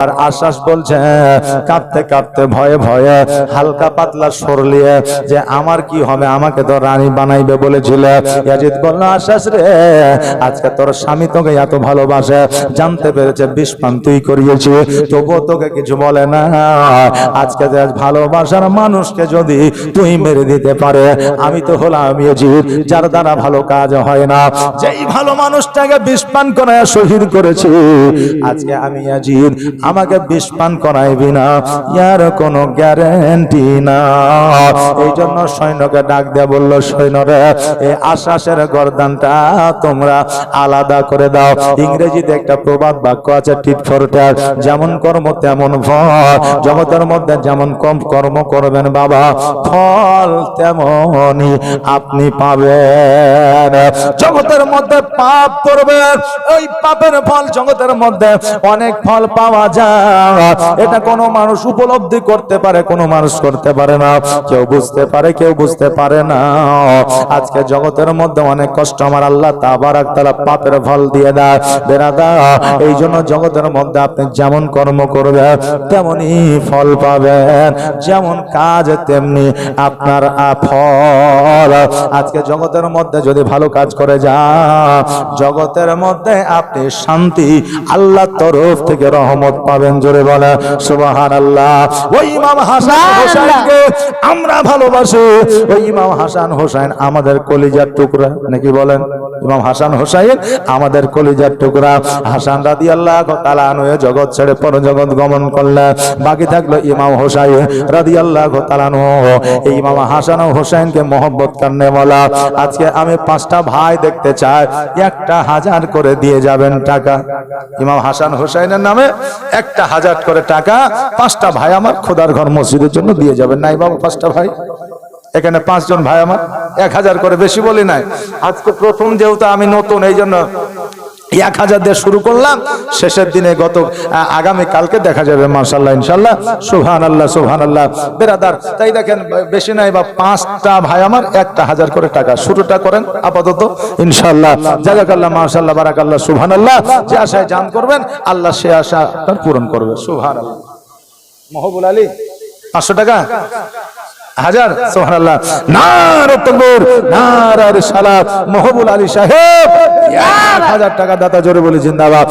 আর আশ্বাস বলছে কাঁপতে কাঁপতে ভয়ে ভয়ে হালকা পাতলা সরলিয়ে যে আমার কি হবে, আমাকে তো রানী বানাইবে বলেছিল। ইয়াজিদ বলল আশ্বাস রে, আজকে তোর স্বামী তোকে এত ভালোবাসে, জানতে পেরেছে বিষ পান তুই করিয়েছি, তবুও তোকে কিছু বলে না। আজকে ভালোবাসার মানুষকে যদি তুই মেরে দিতে পারে, আমি তো হলাম ইয়াজিদ যার দ্বারা ভালো কাজ হয় না, যেই ভালো মানুষটাকে বিষ পান করায় শহীদ করেছি। আজকে আমি ইয়াজিদ, আমাকে বিষ পান করাইবি না, ইয়ার কোনো গ্যারান্টি না। এই জন্য সৈন্যকে ডাক দিয়ে বলল, সৈন্যরে এই আশ্বাসের গর্দানটা তোমরা আলাদা করে দাও। ইংরেজিতে একটা প্রবাদ বাক্য আছে, টিট ফর ট্যাট, যেমন কর্ম তেমন ফল। জগতের মধ্যে যেমন কম কর্ম করবেন বাবা, ফল তেমনই আপনি পাবেন। জগতের মধ্যে পাপ করবেন, ওই পাপের ফল জগতের মধ্যে অনেক ফল পাওয়া যায়। এটা কোনো মানুষ উপলব্ধি করতে পারে, কোনো মানুষ করতে পারে না। কেউ বুঝতে পারে, কেউ বুঝতে পারে না। আজকে জগতের মধ্যে অনেক কষ্ট আমার আল্লাহ তাবারাক তাআলা পাপের ফল দিয়ে দেয় বেরাদা। এই জন্য জগতের মধ্যে আপনি যেমন কর্ম করবেন তেমনই ফল পাবেন, যেমন কাজ তেমনি আপনার ফল। আজকে জগতের মধ্যে যদি ভালো কাজ করে যান, জগতের মধ্যে আপনি শান্তি, আল্লাহর তরফ থেকে রহমত পাবেন। জোরে বলে সুবহানাল্লাহ। ওই ইমাম হাসান হোসেনকে আমরা ভালোবাসি। ওই ইমাম হাসান হোসেন আমাদের কলিজার টুকরা, নাকি বলেন? ইমাম হাসান হোসেন আমাদের কলিজার টুকরা। হাসান রাদিয়াল্লাহু তাআলা আনহু জগৎ ছেড়ে পরজগৎ গমন করলেন, বাকি থাকলো ইমাম হোসেন রাদিয়াল্লাহু তাআলা আনহু। এই ইমাম হাসান হোসেনকে মহব্বত করনে वाला আজকে আমি 5টা ভাই দেখতে চাই, 1000 করে দিয়ে যাবেন টাকা। ইমাম হাসান হোসেনের নামে 1000 করে টাকা 5টা ভাই আমার খোদার ঘর মসজিদের জন্য দিয়ে যাবেন। নাই বাবা 5টা ভাই, এখানে 5 জন ভাই আমার 1000 করে, বেশি বলি নাই। আজকে প্রথম যেহেতু আমি নতুন, এই জন্য 1000 দিয়ে শুরু করলাম। শেষের দিনে গত আগামী কালকে দেখা যাবে মাশাআল্লাহ ইনশাআল্লাহ। সুবহানাল্লাহ সুবহানাল্লাহ বেরাদার। তাই দেখেন বেশি নাই বা 5টা ভাই আমার 1000 করে টাকা শুরুটা করেন আপাতত ইনশাআল্লাহ। জাযাকাল্লাহ মাশাআল্লাহ বারাকাল্লাহ সুবহানাল্লাহ। যে আশায় জান করবেন আল্লাহ সে আশা তার পূরণ করবে। সুবহানাল্লাহ। মহবুল আলী 500 টাকা 1000। সুবহানাল্লাহ। নারে তাকবীর, নারে রিসালাত। মহবুল আলী সাহেব 1000 টাকা দাতা, জোরে বলি জিন্দাবাদ।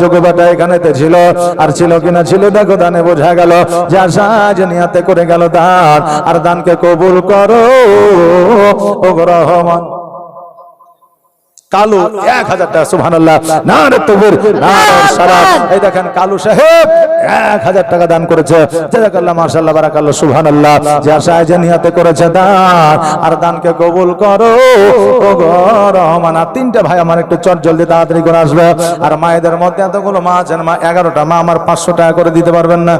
যোগবাটা এখানেতে ছিল, আর ছিল কিনা ছিল দেখো, দানে বোঝা গেল যে আশা যে নিয়াতে করে গেল দান, আর দানকে কবুল করো ও রহমান। কালু 1000 টাকা। সুবহানাল্লাহ। নারে তাকবীর, নারে রিসালাত। এই দেখেন কালু সাহেব 1000 টাকা দান করেছে। জাযাকাল্লাহ মাশাআল্লাহ বারাকাল্লাহ সুবহানাল্লাহ। যে আশায় যে নিয়তে করেছে দান, আর দানকে কবুল করো ও রহমান। 3টে ভাই আমার একটু চট জলদি তাড়াতাড়ি করে আসবে। আর মায়েদের মধ্যে এতগুলো মা আছেন, মা 11টা মা আমার 500 টাকা করে দিতে পারবেন না?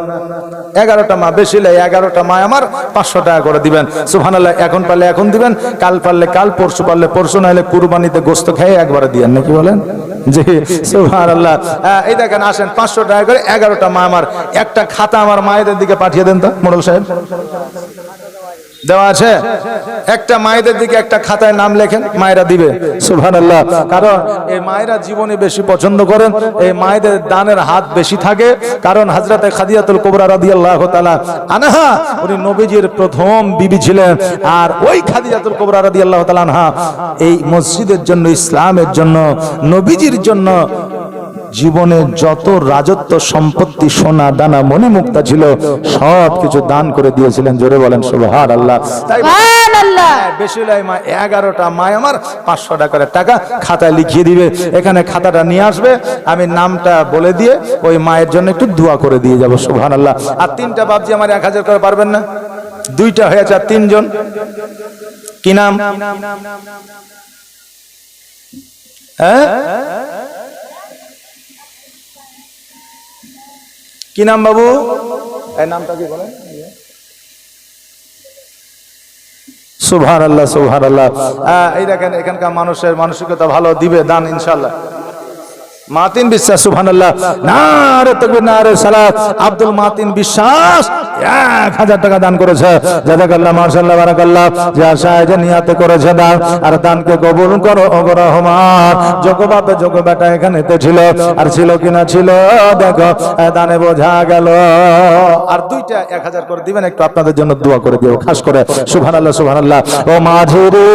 11টা মা, বেশি লাই 11টা মা আমার 500 টাকা করে দিবেন। সুবহানাল্লাহ। এখন পারলে এখন দিবেন, কাল পারলে কাল, পরশু পারলে পরশু, নাহলে কুরবানিতে গোশত খেয়ে একবারে দিয়েন, নাকি বলেন? জি সুবহানাল্লাহ। এই দেখেন আসেন 500 টাকা করে 11টা মা আমার। একটা খাতা আমার মায়েদের দিকে পাঠিয়ে দেন তো মোড়ল সাহেব। দেওয়া আছে? একটা মায়েদের দিকে একটা খাতায় নাম লেখেন, মায়েরা দিবে। সুবহানাল্লাহ। কারণ এই মায়েরা জীবনে বেশি পছন্দ করেন, এই মায়েদের দানের হাত বেশি থাকে। কারণ হযরতে খাদিজাতুল কুবরা রাদিয়াল্লাহু তাআলা আনহা উনি নবীজির প্রথম বিবি ছিলেন। আর ওই খাদিজাতুল কুবরা রাদিয়াল্লাহু তাআলা আনহা এই মসজিদের জন্য, ইসলামের জন্য, নবীজির জন্য জীবনে যত রাজত্ব সম্পত্তি, সোনা দানা মণিমুক্তা ছিল সব কিছু দান করে দিয়েছিলেন। জোরে বলেন সুবহানাল্লাহ। সুবহানাল্লাহ। বেশি লাই মা 11টা মা আমার 500 টাকা করে টাকা খাতায় লিখিয়ে দিবে। এখানে খাতাটা নিয়ে আসবে, আমি নামটা বলে দিয়ে ওই মায়ের জন্য একটু দোয়া করে দিয়ে যাব। সুবহানাল্লাহ। আর 3টা বাপজি আমার 1000 করে পারবেন না? 2টা হয়েছে আর 3 জন। কি নাম? হ্যাঁ কি নাম বাবু? এই নামটা কি বলেন? সুবহানাল্লাহ সুবহানাল্লাহ। এই দেখেন এখানকার মানুষের মানসিকতা ভালো, দিবে দান ইনশাআল্লাহ। মাতিন বিশ্বাস, সুবহানাল্লাহ, নারে তাকবীর, নারে সালাত। আব্দুল মাতিন বিশ্বাস 1000 টাকা দান করেছে। জাযাকাল্লাহ, মাশাআল্লাহ, বারাকাল্লাহ। যা সাহায্য নিয়াতে করেছে দান, আর দানকে কবুল করো ও রহমান। যোগ্য বাপে যোগ্য বেটা এখানেতে ছিল, আর ছিল কিনা ছিল দেখো, দানে বোঝা গেল। আর দুইটা 1000 করে দিবেন, একটু আপনাদের জন্য দোয়া করে দিও খাস করে। সুবহানাল্লাহ, সুবহানাল্লাহ। ও মাঝি রে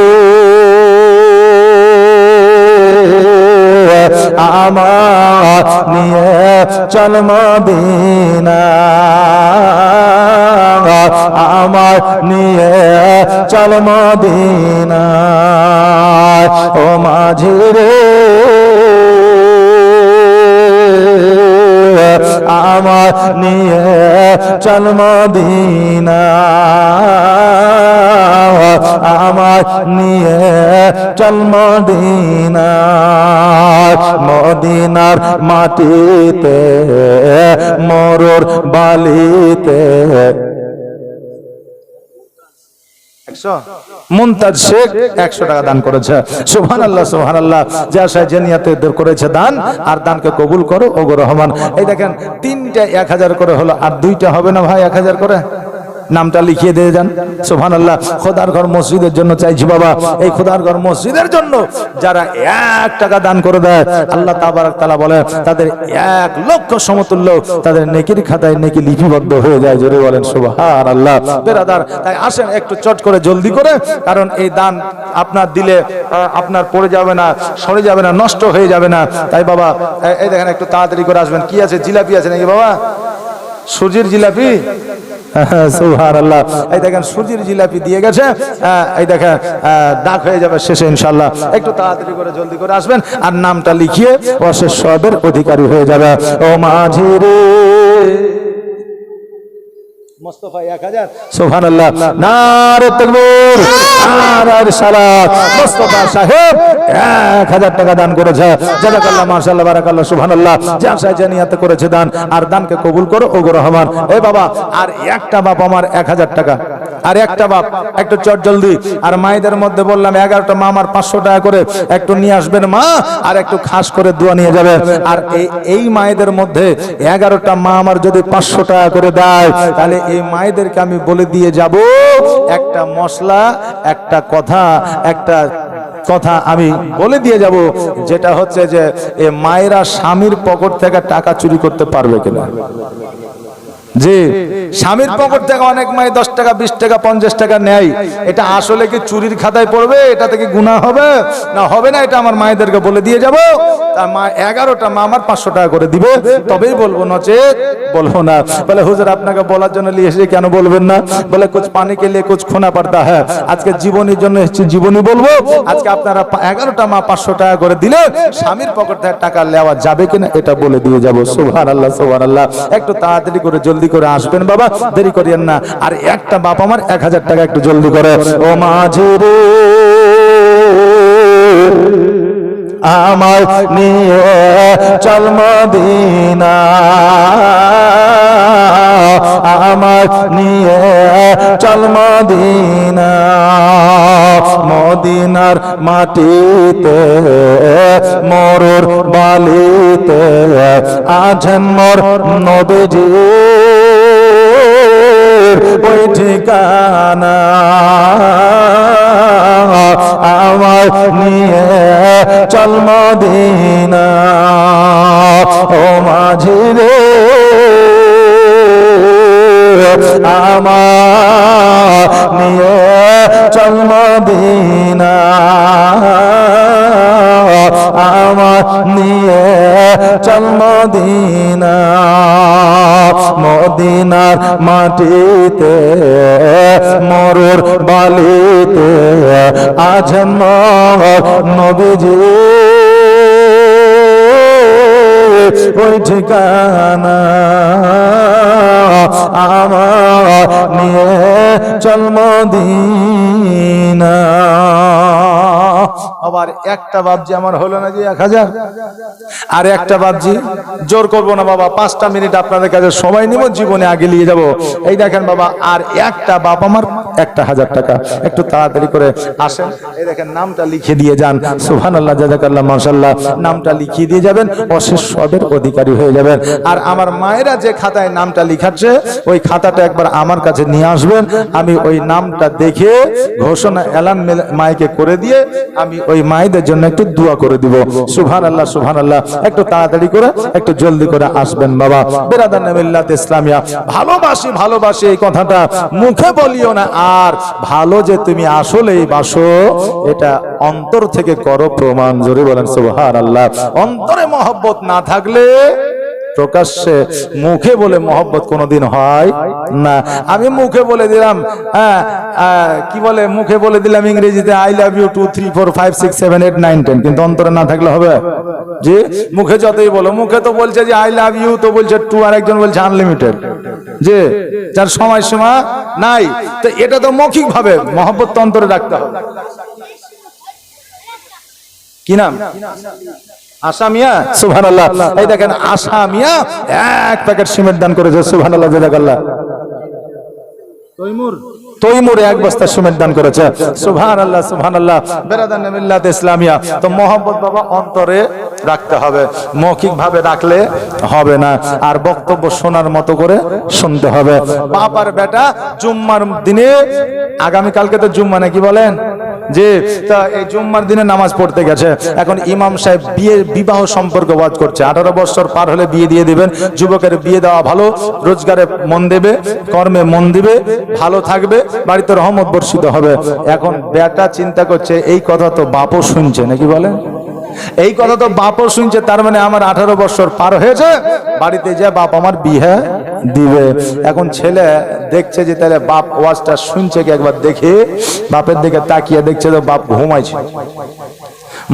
আমার নিয়ে চল মদিনা, আমার নিয়ে চল মদিনা। ও মাঝি রে আমার নিয়ে চল মদিনা, আমার নিয়ে চল মদিনা। মদিনার মাটিতে মরুর বালিতে মুমতাজ শেখ 100 টাকা দান করেছে। সুবহানাল্লাহ, সুবহানাল্লাহ। যা সাহায্য নিয়াতে করেছে দান, আর দানকে কবুল করো ওগো রহমান। এই দেখেন, 3টা 1000 করে হলো, আর 2টা হবে না ভাই 1000 করে? নামটা লিখিয়ে দিয়ে যান। সুবহানাল্লাহ। খোদার ঘর মসজিদের জন্য চাইছি বাবা, এই খোদার ঘর মসজিদের জন্য যারা 1 টাকা দান করে দেয়, আল্লাহ তাবারক তাআলা বলে তাদের 1 লক্ষ সমতুল্য তাদের নেকির খাতায় নেকি লিপিবদ্ধ হয়ে যায়। জোরে বলেন সুবহানাল্লাহ। বেরাদার, তাই আসেন একটু চট করে জলদি করে, কারণ এই দান আপনার দিলে আপনার পড়ে যাবে না, সরে যাবে না, নষ্ট হয়ে যাবে না। তাই বাবা এই দেখেন, একটু তাড়াতাড়ি করে আসবেন। কি আছে, জিলাপি আছে নাকি বাবা? সুজির জিলাপি, সুবহানাল্লাহ। এই দেখেন সুজির জিলাপি দিয়ে গেছে। এই দেখেন ডাক হয়ে যাবে শেষে ইনশাআল্লাহ। একটু তাড়াতাড়ি করে জলদি করে আসবেন, আর নামটা লিখিয়ে অশেষ সবের অধিকারী হয়ে যাবে। ও মাঝি রে মুস্তাফা 1000, সুবহানাল্লাহ, নারে তাকবীর, নারে সালাত। মুস্তাফা সাহেব 1000 টাকা দান করেছে। জাযাকাল্লাহ, মাশাআল্লাহ, বারাকাল্লাহ, সুবহানাল্লাহ। যা সাহায্য নিয়াতে করেছে দান, আর দানকে কবুল করো ওগো রহমান। এই বাবা, আর একটা বাপ আমার 1000 টাকা, আর একটা বাপ একটু চট জলদি। আর মায়েদের মধ্যে বললাম 11টা মা আমার 500 টাকা করে একটু নিয়ে আসবেন মা, আর একটু খাস করে দোয়া নিয়ে যাবে। আর এই মায়েদের মধ্যে 11টা মা আমার যদি 500 টাকা করে দেয়, তাহলে এই মায়েদেরকে আমি বলে দিয়ে যাব একটা মশলা, একটা কথা আমি বলে দিয়ে যাব, যেটা হচ্ছে যে এই মায়েরা স্বামীর পকেট থেকে টাকা চুরি করতে পারবে কিনা। জি, স্বামীর পকেট থেকে অনেক মাই 10 টাকা, 20 টাকা, 50 টাকা নেয়। এটা আসলে কি চুরির খাতায় পড়বে? এটা থেকে গুনাহ হবে না? হবে না। এটা আমার মায়েদেরকে বলে দিয়ে যাব। তার মা 11টা মা আমার 500 টাকা করে দিবে, তবেই বলবো, নচেত বলবো না। বলে হুজুর আপনাকে বলার জন্য নিয়ে এসে কেন বলবেন না? বলে কুছ পানি কে লিয়ে কুছ খোনা পড়তা হ্যায়। আজকে জীবনের জন্য এসেছি, জীবনী বলবো। আজকে আপনারা 11টা মা 500 টাকা করে দিলে স্বামীর পকেট থেকে টাকা নেওয়া যাবে কিনা এটা বলে দিয়ে যাব। সুবহানাল্লাহ, সুবহানাল্লাহ। একটু তাড়াতাড়ি করে জলদি করে আসবেন বাবা, দেরি করিয়েন না। আর একটা বাপ আমার 1000 টাকা একটু জলদি করে। ও মাঝি রে আমার নিয়ে চল মদিনা, আমার নিয়ে চল মদিনা। মদিনার মাটিতে মরুর বালিতে আছেন মোর নবীজি, ওই ঠিকানা আমার নিয়ে চল মদিনা। ও মাঝি রে আমার নিয়ে চল মদিনা, আমার নিয়ে চল মদিনা। মদিনার মাটিতে মরুর বালিতে আছেন মোর নবীজি, ওই ঠিকানা আমার নিয়ে চল মদিনা। আবার একটা বাপ যে আমার হলো না যে 1000, আর একটা বাবজি, জোর করবো না বাবা, 5টা মিনিট আপনাদের কাছে সময় নিব, জীবনে আগে নিয়ে যাব। এই দেখেন বাবা, আর একটা বাপ আমার 1000 টাকা, একটু তাড়াতাড়ি করে আসেন। এই দেখেন নামটা লিখে দিয়ে যান। সুবহানাল্লাহ, জাযাকাল্লাহ, মাশাআল্লাহ। নামটা লিখিয়ে দিয়ে যাবেন, অশেষ সবের অধিকারী হয়ে যাবেন। আর আমার মায়েরা যে খাতায় নামটা লিখাচ্ছে, ওই খাতাটা একবার আমার কাছে নিয়ে আসবেন। আমি ওই নামটা দেখে ঘোষণা এলান মাইকে করে দিয়ে আমি ওই মায়েদের জন্য একটু দোয়া করে দিব। সুবহানাল্লাহ, সুবহানাল্লাহ। একটু তাড়াতাড়ি করে, একটু জলদি করে আসবেন বাবা। বেরাদান মিল্লাত ইসলামিয়া, ভালোবাসি ভালোবাসি এই কথাটা মুখে বলিও না, আর ভালো যে তুমি আসলেই বাসো এটা অন্তর থেকে করো প্রমাণ। জোরে বলেন সুবহানাল্লাহ। অন্তরে মহব্বত না থাকলে প্রকাশ্যে মুখে বলে মহব্বত কোনোদিন হয় না। আমি মুখে বলে দিলাম, কি বলে, মুখে বলে দিলাম ইংরেজিতে আই লাভ ইউ 2 3 4 5 6 7 8 9 10, কিন্তু অন্তরে না থাকলে হবে? যে মুখে যতই বলো, মুখে তো বলছে যে আই লাভ ইউ, তো বলছে 2, আর একজন বলছে আনলিমিটেড, যে যার সময়সীমা নাই। তো এটা তো মৌখিক ভাবে, মহব্বত তো অন্তরে রাখতে হবে। কি নাম? আশা মিয়া। সুবহানাল্লাহ। এই দেখেন আশা মিয়া 1 প্যাকেট সিমেন্ট দান করেছে। সুবহানাল্লাহ, জাযাকাল্লাহ। তৈমুর 1 বস্তা সিমেন্ট দান করেছে। সুবহানাল্লাহ, সুবহানাল্লাহ। বেরাদান মিল্লাত ইসলামিয়া। তো মহব্বত বাবা অন্তরে রাখতে হবে, মৌখিক ভাবে রাখলে হবে না। আর বক্তব্য শোনার মতো করে শুনতে হবে। বাবার বেটা জুম্মার দিনে, আগামী কালকে তো জুম্মা নাকি বলেন, যে তা এই জুম্মার দিনে নামাজ পড়তে গেছে। এখন ইমাম সাহেব বিবাহ সম্পর্কে ওয়াজ করছে। 18 বছর পার হলে বিয়ে দিয়ে দিবেন। যুবকের বিয়ে দেওয়া ভালো, রোজগারে মন দেবে, কর্মে মন দিবে, ভালো থাকবে, বাড়িতে রহমত বর্ষিত হবে। এখন বেটা চিন্তা করছে এই কথা তো বাপও শুনছে নাকি বলেন, এই কথা তো বাপও শুনছে, তার মানে আমার 18 বছর পার হয়েছে, বাড়িতে যে বাপ আমার বিয়ে দিবে। এখন ছেলে দেখছে যে তাহলে বাপ ওয়াজটা শুনছে কি, একবার দেখে বাপের দিকে তাকিয়ে দেখছে তো বাপ ঘুমাইছে।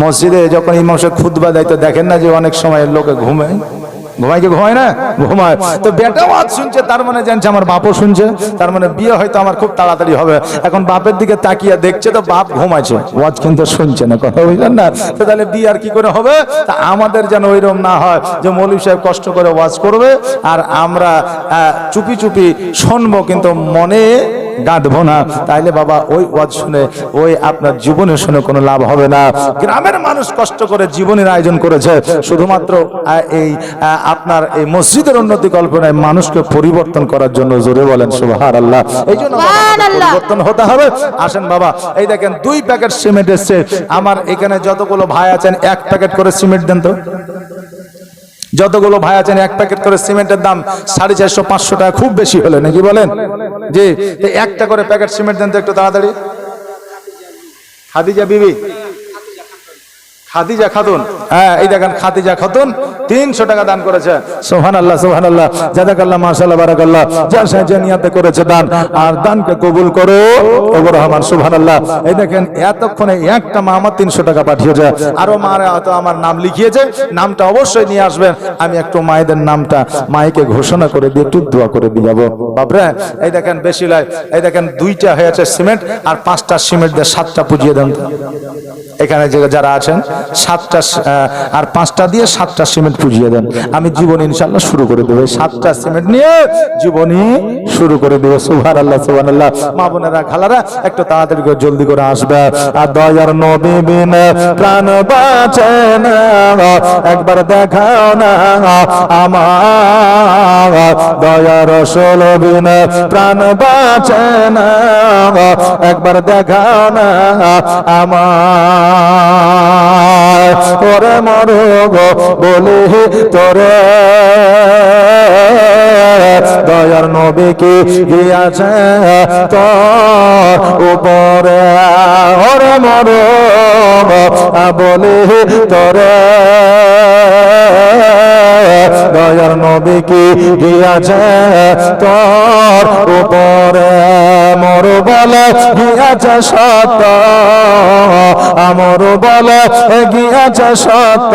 মসজিদে যখন ইমাম সাহেব খুতবা দেয় তো দেখেন না যে অনেক সময় লোকে ঘুমায় কি ঘুমায় না? ঘুমায়। তো বেটা ওয়াজ শুনছে, তার মানে জানছে আমার বাপও শুনছে, তার মানে বিয়ে হয়তো আমার খুব তাড়াতাড়ি হবে। এখন বাপের দিকে তাকিয়ে দেখছে তো বাপ ঘুমাইছে, ওয়াজ কিন্তু শুনছে না, কথা বুঝলেন না? তো তাহলে বিয়ে আর কি করে হবে? তা আমাদের যেন ওইরকম না হয় যে মৌলভী সাহেব কষ্ট করে ওয়াজ করবে আর আমরা চুপি চুপি শুনবো, কিন্তু মনে গাঁদবো না। তাইলে বাবা ওই ওয়াজ শুনে, ওই আপনার জীবনে শুনে কোনো লাভ হবে না। গ্রামের মানুষ কষ্ট করে জীবনের আয়োজন করেছে শুধুমাত্র এই আপনার এই মসজিদের উন্নতি কল্পনায় মানুষকে পরিবর্তন করার জন্য। জোরে বলেন সুবহানাল্লাহ। এই জন্য পরিবর্তন হতে হবে। আসেন বাবা, এই দেখেন 2 প্যাকেট সিমেন্ট এসছে। আমার এখানে যতগুলো ভাই আছেন 1 প্যাকেট করে সিমেন্ট দেন তো। যতগুলো ভাই আছেন 1 প্যাকেট করে সিমেন্টের দাম 450-500 টাকা, খুব বেশি হলে নাকি বলেন? জি, একটা করে প্যাকেট সিমেন্ট দেন তো একটু তাড়াতাড়ি। খাদিজা বিবি, খাদিজা খাতুন, হ্যাঁ এই দেখেন খাদিজা খাতুন 300 টাকা দান করেছে। সুবহানাল্লাহ, সুবহানাল্লাহ, জাযাকাল্লাহ, মাশাআল্লাহ, বারাকাল্লাহ। যার সাহায্যে নিয়তে করেছে দান, আর দানকে কবুল করো ওগো রহমান। সুবহানাল্লাহ। এই দেখেন এতক্ষণে একটা মা আমার 300 টাকা পাঠিয়েছে। আরো মারা হয়তো আমার নাম লিখিয়েছে, নামটা অবশ্যই নিয়ে আসবেন। আমি একটু মায়েদের নামটা মাইকে ঘোষণা করে দিয়ে একটু দোয়া করে দিয়ে যাবো। বাপরে, এই দেখেন বেশি লাই, এই দেখেন 2টা হয়েছে সিমেন্ট, আর 5টা সিমেন্ট দিয়ে 7টা পুজিয়ে দেন। এখানে যারা আছেন 7টা আর 5টা দিয়ে 7টা সিমেন্ট পুজিয়ে দেন। আমি জীবন ইনশাআল্লাহ শুরু করে দেবো। 7টা সিমেন্ট নিয়ে জীবনী শুরু করে দেবো। সুবহানাল্লাহ, সুবহানাল্লাহ। মা বোনেরা, খালারা একটু তাড়াতাড়ি করে জলদি করে আসবে। আর দয়ার নবী বিনা প্রাণ বাঁচে না, একবার দেখাও না আমার। দয়ার রাসূল বিনা প্রাণ বাঁচে না, একবার দেখাও না আমার। ওরে মরো গো বলে তোরে দয়ার নবী কি দিয়েছে তোর উপরে। ওরে মরো বলে তোরে দয়ার নবী কি দিয়েছে তোর উপরে। মোর বলে গিয়েছে সত্য, আমর বলে গিয়েছে সত্য,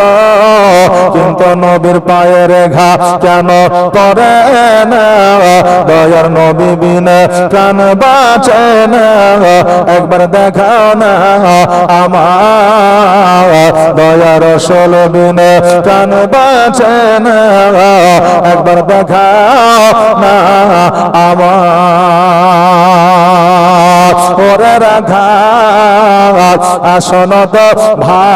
কিন্তু নবীর পায়ের ঘা কেন পড়ে না। দয়ার নবী বিনা প্রাণ বাঁচে না, একবার দেখাও না আমার। দয়ার রসুল বিনে প্রাণ বাঁচে না, একবার দেখাও না আমার ওরে রাধা আসন তো ভাই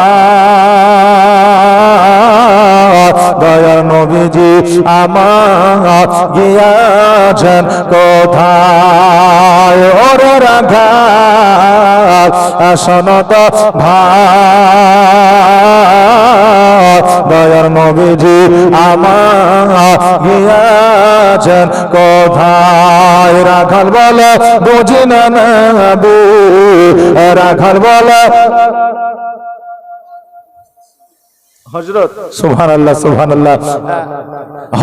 দয়ার নবীজি আমার গিয়াছেন কোথায় ওরে রাধা আসন তো ভাই দয়ার নবীজি আমার গিয়াছেন কোথায় রাখাল বলে বুঝি না নবী রাখাল বলে হযরত সুবহানাল্লাহ সুবহানাল্লাহ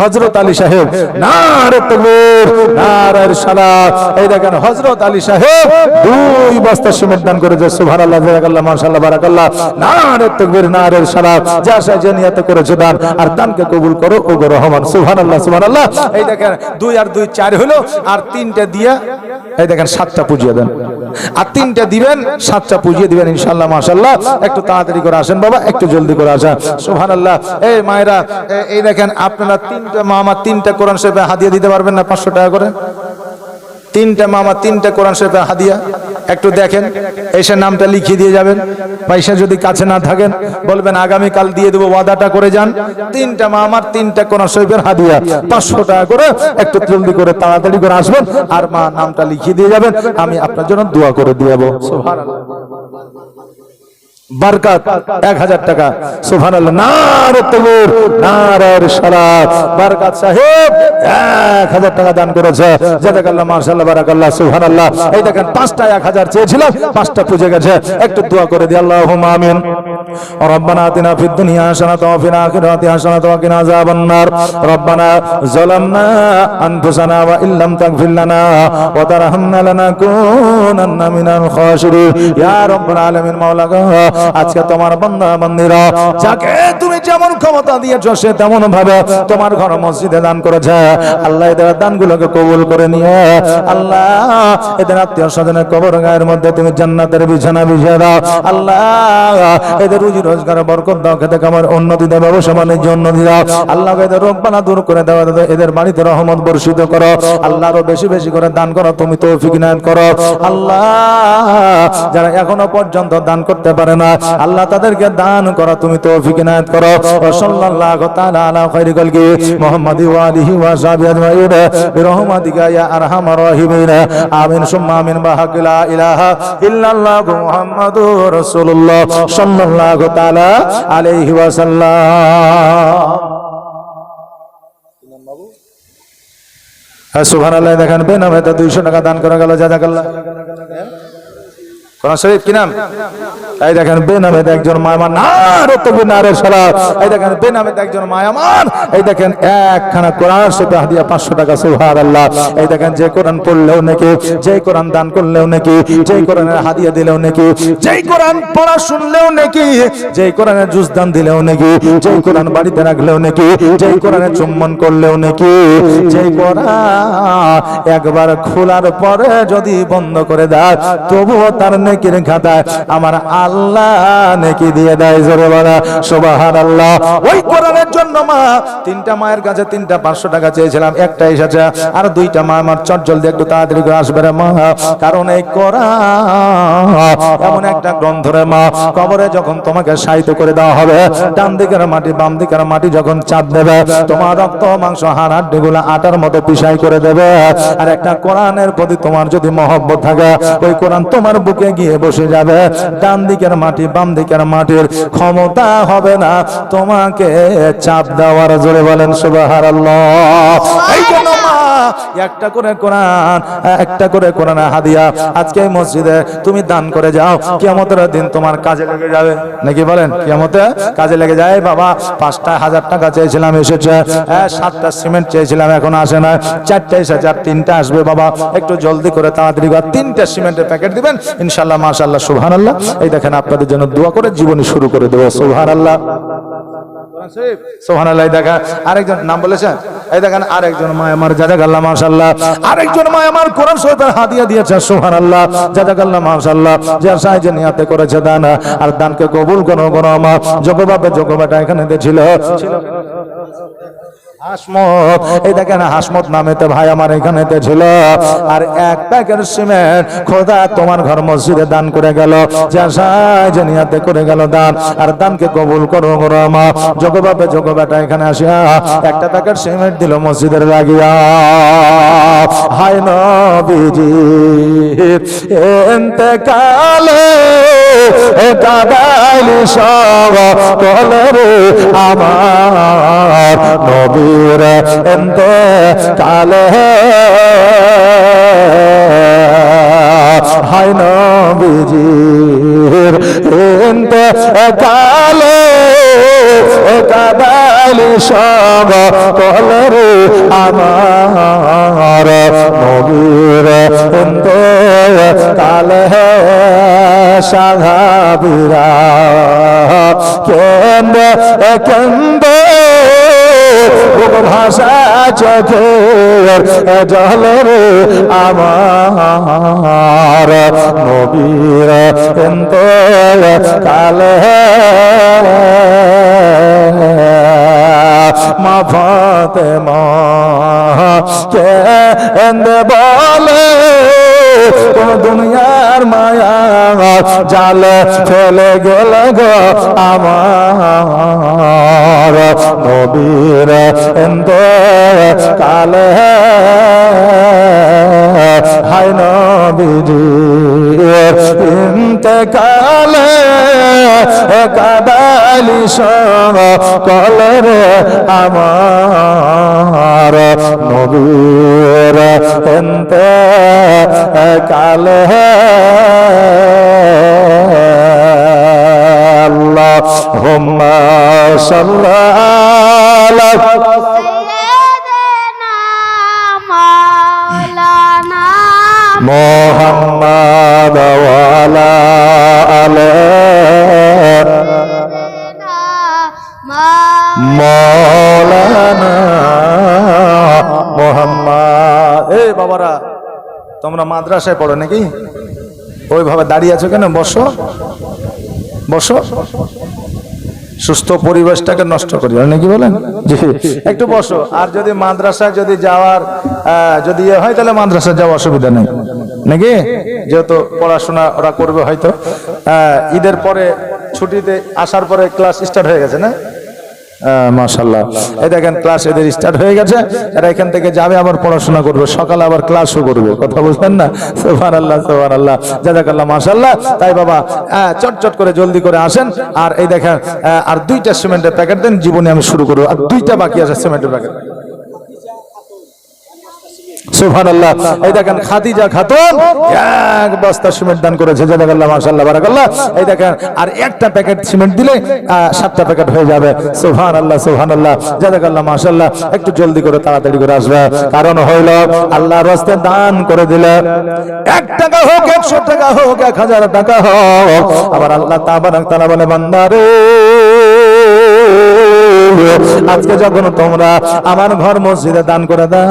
হযরত আলী সাহেব নারে তাকবীর নারে রিসালাত এই দেখেন হযরত আলী সাহেব 2 বস্তা সিমেন্ট দান করেছে সুবহানাল্লাহ জাযাকাল্লাহ মাশাআল্লাহ বারাকাল্লাহ নারে তাকবীর নারে রিসালাত যা সে নিয়ত করেছে দান আর দানকে কবুল করো ও গো রহমান সুবহানাল্লাহ সুবহানাল্লাহ এই দেখেন 2 আর 2 4 হলো আর 3টা দিয়া এই দেখেন 7টা পুজিয়ে দেন আর 3টা দিবেন 7টা পুজিয়ে দিবেন ইনশাআল্লাহ মাশাআল্লাহ একটু তাড়াতাড়ি করে আসেন বাবা একটু জলদি করে আসেন সুবহানাল্লাহ এই মায়েরা এই দেখেন আপনারা 3টা মামা 3টা কোরআন শরীফে হাদিয়া দিতে পারবেন না 500 টাকা করে 3টা মামা 3টা কোরআন শরীফে হাদিয়া একটু দেখেন এসে নামটা লিখিয়ে দিয়ে যাবেন পয়সা যদি কাছে না থাকেন বলবেন আগামী কাল দিয়ে দেব ওয়াদাটা করে যান 3টা মামার 3টা কোরআন শরীফের হাদিয়া 500 টাকা করে একটু জলদি করে তাড়াতাড়ি করে আসবেন আর মা নামটা লিখিয়ে দিয়ে যাবেন আমি আপনার জন্য দোয়া করে দিয়ে দেব সুবহানাল্লাহ বরকত 1000 টাকা সুবহানাল্লাহ নারে তাকবীর নারে রিসালাত বরকত সাহেব 1000 টাকা দান করেছে জাযাকাল্লাহ মাশাআল্লাহ বারাকাল্লাহ সুবহানাল্লাহ এই দেখেন 5টা 1000 চেয়েছিলাম 5টা পুজে গেছে একটু দোয়া করে দিই আল্লাহুম্মা আমিন রব্বানা আতিনা ফিদ দুনিয়া হাসানাতাও ওয়া ফিল আখিরাতি হাসানাতাও ওয়া কিনা আযাবান নার রব্বানা যালামনা আনফুসানা ওয়া ইল্লাম তাগফির লানা ওয়া তারহামনা লানাকুনান্না মিনাল খাসিরিন ইয়া রাব্বাল আলামিন মাওলা গো আজকে তোমার বান্দা বান্দীরা যাকে তুমি যেমন ক্ষমতা দিয়েছো সে তেমন ভাবে তোমার ঘর মসজিদে দান করেছে আল্লাহ এদের দানগুলোকে কবুল করে নিয়ে আল্লাহ এদের আত্মীয় স্বজনের কবর গায়ের মধ্যে তুমি জান্নাতের বিছানা বিছিয়ে দাও আল্লাহ এদের রুজি রোজগার বরকত দাও খেতে খামার উন্নতি দাও ব্যবসা বাণিজ্য উন্নতি দাও আল্লাহ এদের রোগ বালা দূর করে দাও এদের বাড়িতে রহমত বর্ষিত করো আল্লাহ আরো বেশি বেশি করে দান করো তুমি তৌফিক ইনায়াত করো আল্লাহ যারা এখনো পর্যন্ত দান করতে পারে না আল্লাহ তাদেরকে দান করো তুমি তৌফিক ইনায়াত করো সাল্লাল্লাহু তাআলা আলা খায়রি খালকি মুহাম্মাদি ওয়া আলিহি ওয়া সাহবিহি আজমাইন বিরহমাতিকা ইয়া আরহামার রাহিমিন আমিন সুম্মা আমিন বাহাক লা ইলাহা ইল্লাল্লাহু মুহাম্মাদুর রাসূলুল্লাহ সাল্লাল্লাহু তাআলা আলাইহি ওয়া সাল্লাম সুবহানাল্লাহ দেখেন বেনামে 200 টাকা দান করা গেল জাযাকাল্লাহ কোরআন শরীফ কি নাম এই দেখেন বেনামে একজন মায়ামান নারে তাকবীর নারে সালাত এই দেখেন বেনামে একজন মায়ামান এই দেখেন একখানা কোরআন শরীফ হাদিয়া 500 টাকা সুবহানাল্লাহ এই দেখেন যে কোরআন পড়লেও নাকি যে কোরআন দান করলেও নাকি যে কোরআনের হাদিয়া দিলেও নাকি যে কোরআন পড়া শুনলেও নাকি যে কোরআনের জুজ দান দিলেও নাকি যে কোরআন বাড়িতে রাখলেও নাকি যে কোরআনের চুম্বন করলেও নাকি যে কোরআন একবার খোলার পরে যদি বন্ধ করে দেয় তবুও তার নেকির খাতায় আমার আল্লাহ নেকি দিয়ে দেয় জোরে বলা সুবহানাল্লাহ ওই কোরআনের জন্য মা 3টা মায়ের কাছে 3টা 500 টাকা চেয়েছিলাম একটা এসেছে আর 2টা মা আমার চটজলদি একটু তাড়াতাড়ি করে আসবে রে মা কারণ এই কোরআন এমন একটা গ্রন্থ রে মা কবরে যখন তোমাকে শায়িত করে দেওয়া হবে ডান দিকের মাটি বাম দিকের মাটি যখন চাপ দেবে তোমার রক্ত মাংস হাড় হাড্ডিগুলো আটার মতো পিষাই করে দেবে আর একটা কোরআনের প্রতি তোমার যদি মহব্বত থাকে ওই কোরআন তোমার বুকে গিয়ে বসে যাবে ডান দিকের মাটি বাম দিকের মাটির ক্ষমতা হবে না তোমাকে চাপ দেওয়ার জোরে বলেন সুবহানাল্লাহ এই জন্য মা একটা করে কোরআন হাদিয়া আজকে মসজিদে তুমি দান করে যাও কিয়ামতের দিন তোমার কাজে লেগে যাবে নাকি বলেন কিয়ামতে কাজে লেগে যায় বাবা 5টা 1000 টাকা চেয়েছিলাম এসেছে 7টা সিমেন্ট চেয়েছিলাম এখন আসে না 4টা এসেছে আর 3টা আসবে বাবা একটু জলদি করে তাড়াতাড়ি করে 3টা সিমেন্টের প্যাকেট দিবেন ইনশাআল্লাহ মাশাআল্লাহ সুবহানাল্লাহ এই দেখেন আপনাদের জন্য দোয়া করে জীবনী শুরু করে দেব সুবহানাল্লাহ সুবহানাল্লাহ। দেখা আরেকজন নাম বলেছেন, এই দেখেন আরেকজন মা আমার, জাযাকাল্লাহ মাশাআল্লাহ। আরেকজন মা আমার কোরআন শরীফের হাদিয়া দিয়েছে, সুবহানাল্লাহ, জাযাকাল্লাহ মাশাআল্লাহ। যে সাহায্য নিয়াতে করেছে দান, আর দানকে কবুল করো করো আমার যোগবাবে যোগবাটা এখানে ছিল হাসমত। এই দেখেন হাসমত নামেতে ভাই আমার এখানেতে ছিল। আর এক প্যাকেট সিমেন্ট খোদা তোমার ঘর মসজিদে দান করে গেল, যে নিয়াতে করে গেল দান, আর দানকে কবুল করো করো আমার যোগবাবে যোগবাটা এখানে আসিয়া একটা প্যাকেট সিমেন্ট দিল মসজিদের লাগিয়া। হায় নবীজি ইন্তেকালে কাদাইলি সব কলরে আমার নবীর ইন্তেকালে। হায় নবীজির ইন্তেকালে কাদাইলি সব কলরে আমার নবীর ইন্তেকালে। সাহাবীরা কেন্দে কেন্দে ভাষা চোখের জলের আমার নবীর ইন্তেকালে। মা ফাতেমা কেন্দে বলে কোন দুনিয়ার মায়া জালে ফেলে গেল গো আমার নবীর ইন্তেকালে। হায় নবীজির ইন্তেকালে কাদাইলি সকলের আমার নবীর ইন্তেকালে। আল্লাহুম্মা সাল্লি আলা সাইয়্যিদিনা মাওলানা মুহাম্মাদ ওয়া আলা আলি মাওলানা মুহাম্মদ। এই বাবারা তোমরা মাদ্রাসায় পড়ো নাকি? ওইভাবে দাঁড়িয়ে আছো কেন? বসো বসো, সুস্থ পরিবেশটাকে নষ্ট করি নাকি বলেন? জি একটু বসো। আর যদি মাদ্রাসায় যদি যাওয়ার যদি ইয়ে হয় তাহলে মাদ্রাসায় যাওয়ার অসুবিধা নেই নাকি, যেহেতু পড়াশোনা ওরা করবে হয়তো। ঈদের পরে ছুটিতে আসার পরে ক্লাস স্টার্ট হয়ে গেছে না? মাশাআল্লাহ, এই দেখেন ক্লাস এদের স্টার্ট হয়ে গেছে। এরা এখান থেকে যাবে আবার পড়াশোনা করবে, সকালে আবার ক্লাসও করবে। কথা বুঝলেন না? সুবহানাল্লাহ সুবহানাল্লাহ, জাযাকাল্লাহ মাশাআল্লাহ। তাই বাবা চটচট করে জলদি করে আসেন। আর এই দেখেন আর 2টা সিমেন্টের প্যাকেট দেন, জীবনে আমি শুরু করবো। আর 2টা বাকি আছে সিমেন্টের প্যাকেট। সুবহানাল্লাহ। এই দেখেন খাদিজা খাতুন এক বস্তা সিমেন্ট দান করেছে, জাযাকাল্লাহ মাশাআল্লাহ বারাকাল্লাহ। এই দেখেন আর একটা প্যাকেট সিমেন্ট দিলে 7টা প্যাকেট হয়ে যাবে। সুবহানাল্লাহ সুবহানাল্লাহ, জাযাকাল্লাহ মাশাআল্লাহ। একটু জলদি করে তাড়াতাড়ি করে আসবে, কারণ হইল আল্লাহর রাস্তায় দান করে দিলে 1 টাকা হোক, 100 টাকা হোক, 1000 টাকা হোক, আবার আল্লাহ তাআলা বলে বান্দারে আজকে যখন তোমরা আমার ঘর মসজিদে দান করে দাও,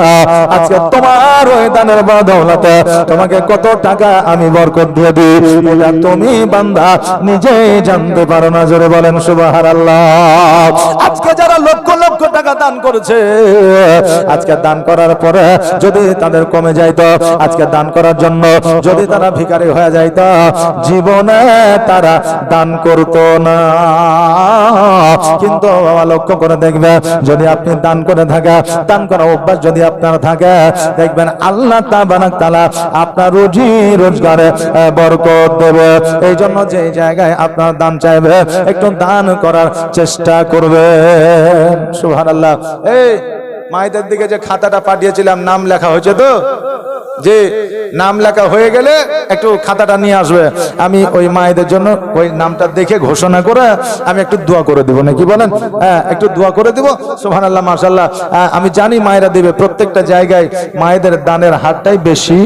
আজকে তোমার ওই দানের বদৌলতে তোমাকে কত টাকা আমি বরকত দিয়ে দিই, এটা তুমি বান্দা নিজেই জানতে পারো না। জোরে বলেন সুবহানাল্লাহ। আজকে যারা লক্ষ লক্ষ টাকা দান করেছে, আজকে দান করার পরে যদি তাদের কমে যাইতো, আজকে দান করার জন্য যদি তারা ভিখারি হয়ে যাইতো, জীবনে তারা দান করতো না। কিন্তু বাবা লক্ষ্য করে দেখবে, যদি আপনি দান করে থাকেন, দান করা অভ্যাস যদি আপনার থাকে, দেখবেন আল্লাহ তাআলা আপনার রুজি রোজগারে বরকত দেবে। এই জন্য যে জায়গায় আপনার দান চাইবে, একটু দান করার চেষ্টা করবে। সুবহানাল্লাহ। এই মায়েদের দিকে যে খাতাটা পাঠিয়েছিলাম নাম লেখা হয়েছে তো, যে নাম লেখা হয়ে গেলে একটু খাতাটা নিয়ে আসবে, আমি ওই মায়েদের জন্য ওই নামটা দেখে ঘোষণা করে আমি একটু দোয়া করে দিব, নাকি বলেন? হ্যাঁ, একটু দোয়া করে দিব। সুবহানাল্লাহ, মাশাআল্লাহ। আমি জানি মায়েরা দিবে, প্রত্যেকটা জায়গায় মায়েদের দানের হারটাই বেশি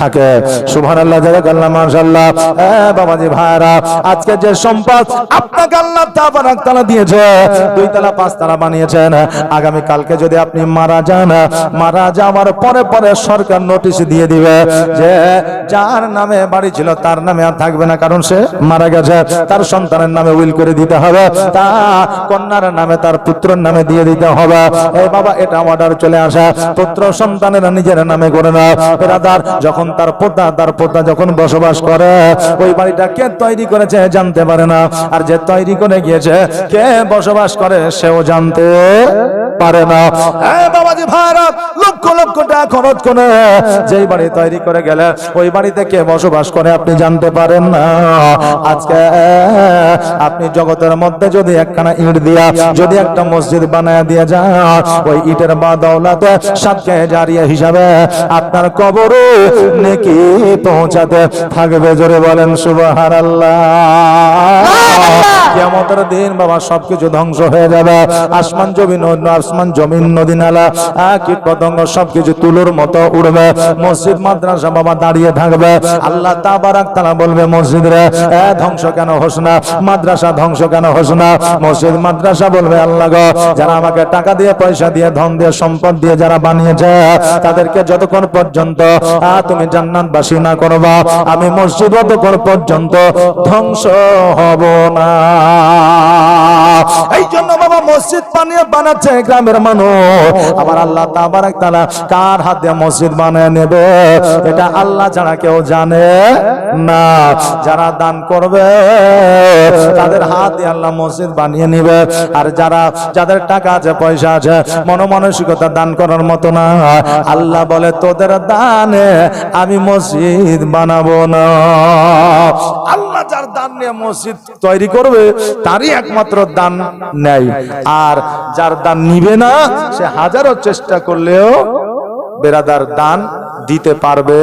থাকে। সুবহানাল্লাহ, জাযাকাল্লাহ, মাশাআল্লাহ। বাবাজি ভাইরা, আজকে যে সম্পদ আপনাকে আল্লাহ তাবারাক তাআলা দিয়েছে, 2 তলা 5 তলা বানিয়েছেন, আগামী কালকে যদি আপনি মারা যান, মারা যাওয়ার পরে পরে সরকার নোটিশ দিয়ে দিবে যে যার নামে বাড়ি ছিল তার নামে আর থাকবে না, কারণ সে মারা গেছে। তার সন্তানের নামে উইল করে দিতে হবে, তার কন্যার নামে তার পুত্রের নামে দিয়ে দিতে হবে। এই বাবা, এটা অর্ডার চলে আসা, পুত্র সন্তানেরা নিজের নামে করে না। বিরাদার, যখন তার পোতা যখন বসবাস করে, ওই বাড়িটা কে তৈরি করেছে জানতে পারে না, আর যে তৈরি করে গিয়েছে কে বসবাস করে সেও জানতে পারে না। বাবাজি ভাইরা, লক্ষ লক্ষ টাকা খরচ করে যেই বাড়ি তৈরি করে গেলে ওই বাড়িতে কে বসবাস করে আপনি জানতে পারেন না। আজকে আপনি জগতের মধ্যে যদি একখানা ইট দিয়া যদি একটা মসজিদ বানায় দিয়ে যান, ওই ইটের বাদৌলতে সাদকা জারিয়া হিসাবে আপনার কবরে নেকি পৌঁছাতে থাকবে। জোরে বলেন সুবহানাল্লাহ। কিয়ামতের দিন বাবা সবকিছু ধ্বংস হয়ে যাবে, আসমান জমিন নদী নালা কীট পতঙ্গ সবকিছু তুলোর মতো উড়বে, মসজিদ মাদ্রাসা বাবা দাঁড়িয়ে থাকবে। আল্লাহ তাবারাক তাআলা বলবে, মসজিদ রে ধ্বংস কেন হোস না, মাদ্রাসা ধ্বংস কেন হোস না? মসজিদ মাদ্রাসা বলবে, আল্লাহ গো, যারা আমাকে টাকা দিয়ে পয়সা দিয়ে ধন দিয়ে সম্পদ দিয়ে যারা বানিয়েছে, তাদেরকে যতক্ষণ পর্যন্ত তুমি জান্নাতবাসী না করবা, আমি মসজিদ ততক্ষণ পর্যন্ত ধ্বংস হব না। এই জন্য বাবা মসজিদ বানাচ্ছে গ্রামের মানুষ। আবার আল্লাহ তাবারাক তাআলা কার হাত দিয়ে মসজিদ বানিয়ে নেবে এটা আল্লাহ ছাড়া কেউ জানে না। যারা দান করবে তাদের হাত দিয়ে আল্লাহ মসজিদ বানিয়ে নেবে, আর যাদের টাকা আছে পয়সা আছে মনমানসিকতা দান করার মতো না, আল্লাহ বলে তোদের দানে আমি মসজিদ বানাবো না। আল্লাহ যার দান নিয়ে মসজিদ তৈরি করবে তারই একমাত্র দান নেয়, আর যার দান নিবে না সে হাজারো চেষ্টা করলেও বেরাদার দান দিতে পারবে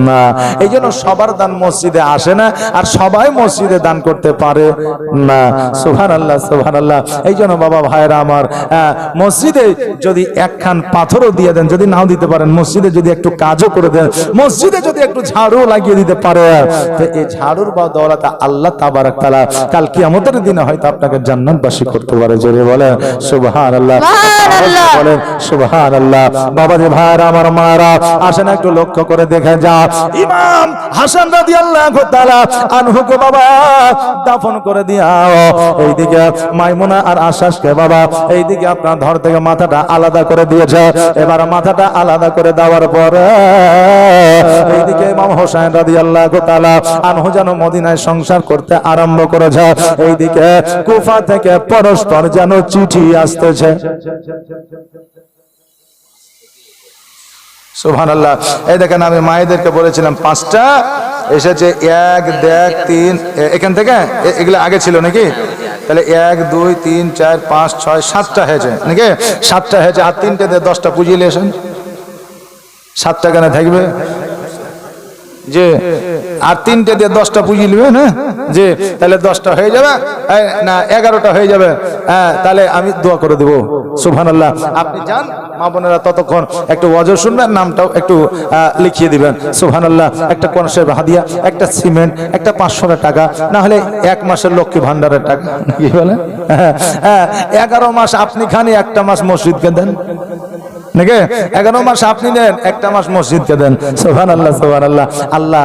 না। এই জন্য সবার দান মসজিদে আসে না, আর সবাই মসজিদে দান করতে পারে না। সুবহানাল্লাহ, সুবহানাল্লাহ। এই জন্য বাবা ভাইরা আমার, মসজিদে যদি একখান পাথরও দিয়ে দেন, যদি নাও দিতে পারেন, মসজিদে যদি একটু কাজও করে দেন, মসজিদে যদি একটু ঝাড়ু লাগিয়ে দিতে পারে, তো এই ঝাড়ুর বদৌলতে আল্লাহ তাবারাক তাআলা কাল কিয়ামতের দিনে হয়তো আপনাকে জান্নাতবাসী করতে পারে। জোরে বলেন সুবহানাল্লাহ, বলেন সুবহানাল্লাহ। বাবাজি ভাইরা আমার, মারা আসেন একটু লক্ষ্য করে দেখে যা, ইমাম হাসান রাদিয়াল্লাহু তাআলা আনহুকে বাবা দাফন করে দিয়াও, এইদিকে মাইমুনা আর আশাসকে বাবা এইদিকে আপনার ধর থেকে মাথাটা আলাদা করে দিয়েছে। এবার মাথাটা আলাদা করে দেওয়ার পরে এইদিকে ইমাম হোসেন রাদিয়াল্লাহু তাআলা আনহু যেন মদিনায় সংসার করতে আরম্ভ করেছে, এইদিকে কুফা থেকে পরস্পর যেন চিঠি আসতেছে। সুবহানাল্লাহ। এই দেখেন, আমি মায়েদেরকে বলেছিলাম 5টা এসেছে, 1 2 3, এখান থেকে এগুলো আগে ছিল নাকি? তাহলে 1 2 3 4 5 6 7টা হয়েছে নাকি? 7টা হয়েছে, আর 3টে দিয়ে 10টা পুঁজি লেছেন। 7টা কেন থাকবে যে, আর 3টে দিয়ে 10টা পুঁজি নেবে না যে, তাহলে 10টা হয়ে যাবে না 11টা হয়ে যাবে। হ্যাঁ, তাহলে আমি দোয়া করে দেবো। সুবহানাল্লাহ। আপনি যান, মা বোনেরা ততক্ষণ একটু ওয়াজ শুনবেন, নামটাও একটু লিখিয়ে দিবেন। সুবহানাল্লাহ। একটা কনসের হাদিয়া, একটা সিমেন্ট, একটা 500 টাকা, না হলে 1 মাসের লক্ষ্মী ভান্ডারের টাকা, কি বলে? হ্যাঁ, 11 মাস আপনি খানি, একটা মাস মসজিদকে দেন নাকি? 11 মাস আপনি দেন, একটা মাস মসজিদকে দেন। সুবহানাল্লাহ, সুবহানাল্লাহ। আল্লাহ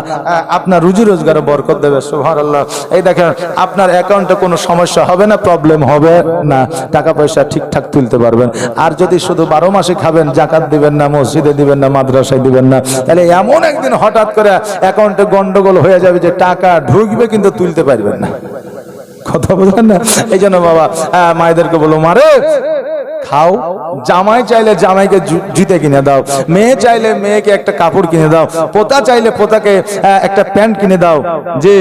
আপনার রুজি রোজগারে বরকত দেবে। সুবহানাল্লাহ। এই দেখেন, আপনার অ্যাকাউন্টে কোনো সমস্যা হবে না, প্রবলেম হবে না, টাকা পয়সা ঠিকঠাক তুলতে পারবেন। আর যদি শুধু 12 মাসে খাবেন, জাকাত দিবেন না, মসজিদে দিবেন না, মাদ্রাসায় দিবেন না, তাহলে এমন একদিন হঠাৎ করে অ্যাকাউন্টে গন্ডগোল হয়ে যাবে যে টাকা ঢুকবে কিন্তু তুলতে পারবেন না। কথা বলেন না? এই জন্য বাবা মায়েদেরকে বলো, মারে খাও, জামাই চাইলে জামাইকে জুতে কিনে দাও, মেয়ে চাইলে মেয়েকে একটা কাপড় কিনে দাও, পোতা চাইলে পোতাকে একটা প্যান্ট কিনে দাও। যে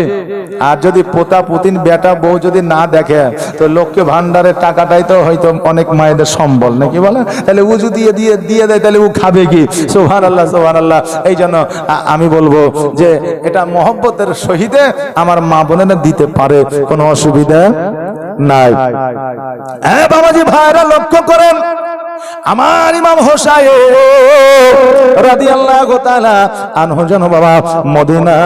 আর যদি পোতা পুতিন বেটা বউ যদি না দেখে তো লক্ষ্মী ভান্ডারের টাকাটাই তো হয়তো অনেক মায়েদের সম্বল নাকি বলে, তাহলে ও যদি দিয়ে দেয় তাহলে ও খাবে কি? সুবহানাল্লাহ সুবহানাল্লাহ। এই জন্য আমি বলবো যে এটা মহব্বতের সহিতে আমার মা বোনেরা দিতে পারে, কোনো অসুবিধা নাই। হ্যাঁ বাবাজি ভাইরা লক্ষ্য করেন, আমার ইমাম হোসাইন রাদিয়াল্লাহু তাআলা আনহু যেন বাবা মদিনা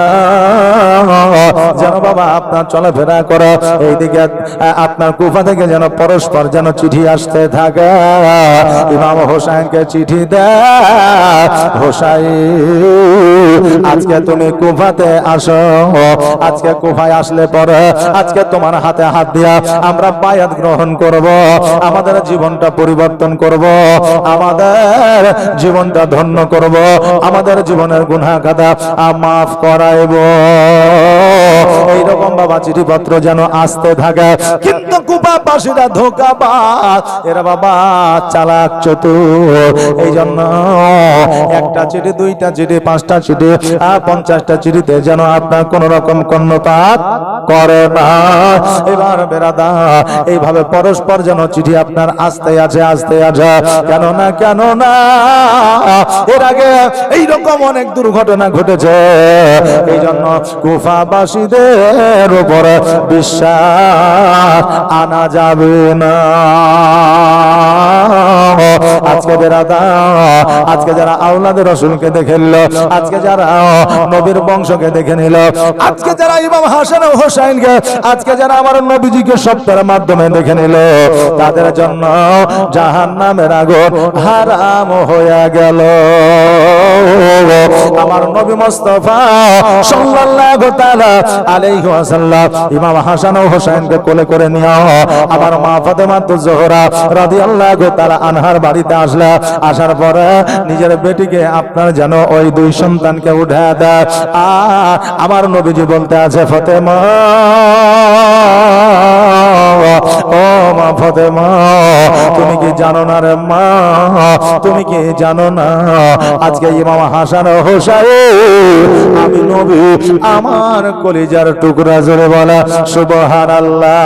যেন বাবা আপনার চলাফেরা করে, এইদিকে আপনার কুফা থেকে যেন পরস্পর যেন চিঠি আসতে থাকে। ইমাম হোসাইনকে চিঠি দেয়, হোসাইন আজকে তুমি কুফাতে আসো, আজকে কুফায় আসলে পরে আজকে তোমার হাতে হাত দিয়া আমরা বায়াত গ্রহণ করব, আমাদের জীবনটা পরিবর্তন করব, আমাদের জীবনটা ধন্য করব, আমাদের জীবনের গুনাহ খাতা মাফ করাইব। এইরকম বাবা চিঠিপত্র যেন আসতে থাকে। কিন্তু কুফাবাসীরা ধোঁকাবাজ, এরা বাবা চালাক চতুর। এই জন্য একটা চিঠি, দুইটা চিঠি, পাঁচটা চিঠি, 50টা চিঠিতে যেন আপনার কোন রকম কর্ণপাত করে না। এবার বেরাদা এইভাবে পরস্পর যেন চিঠি আপনার আসতে আছে। কেন না এর আগে এইরকম অনেক দুর্ঘটনা ঘটেছে। এই জন্য কুফাবাসীদের উপরে বিশ্বাস আনা যাবে না। আজকে বেরাদা, আজকে যারা আওলাদে রাসূলকে দেখে নিল, আজকে যারা নবীর বংশকে দেখে নিল, আজকে যারা ইমাম হাসান ও হোসাইনকে, আজকে যারা আমার নবীজিকে সত্যের মাধ্যমে দেখে নিল, তাদের জন্য জাহান্নামের আগুন হারাম হয়ে গেল। আমার নবী মুস্তাফা সাল্লাল্লাহু তাআলা আলাইহি ওয়াসাল্লাম ইমাম হাসান ও হোসেনকে কোলে করে নিয়ে আমার মা ফাতেমা জোহরা রাদিয়াল্লাহু তাআলা আনহার বাড়িতে আসলা। আসার পরে নিজের বেটিকে আপনার যেন ওই দুই সন্তানকে উঠা দেয়। আর আমার নবীজি বলতে আছে, ফাতেমা ও মা ফাতেমা, তুমি কি জানো না রে মা, তুমি কি জানো না আজকে ইমাম হাসান ও হোসেন আমি নবী, আমার কলিজার টুকরা, জোরে বলা সুবহানাল্লাহ।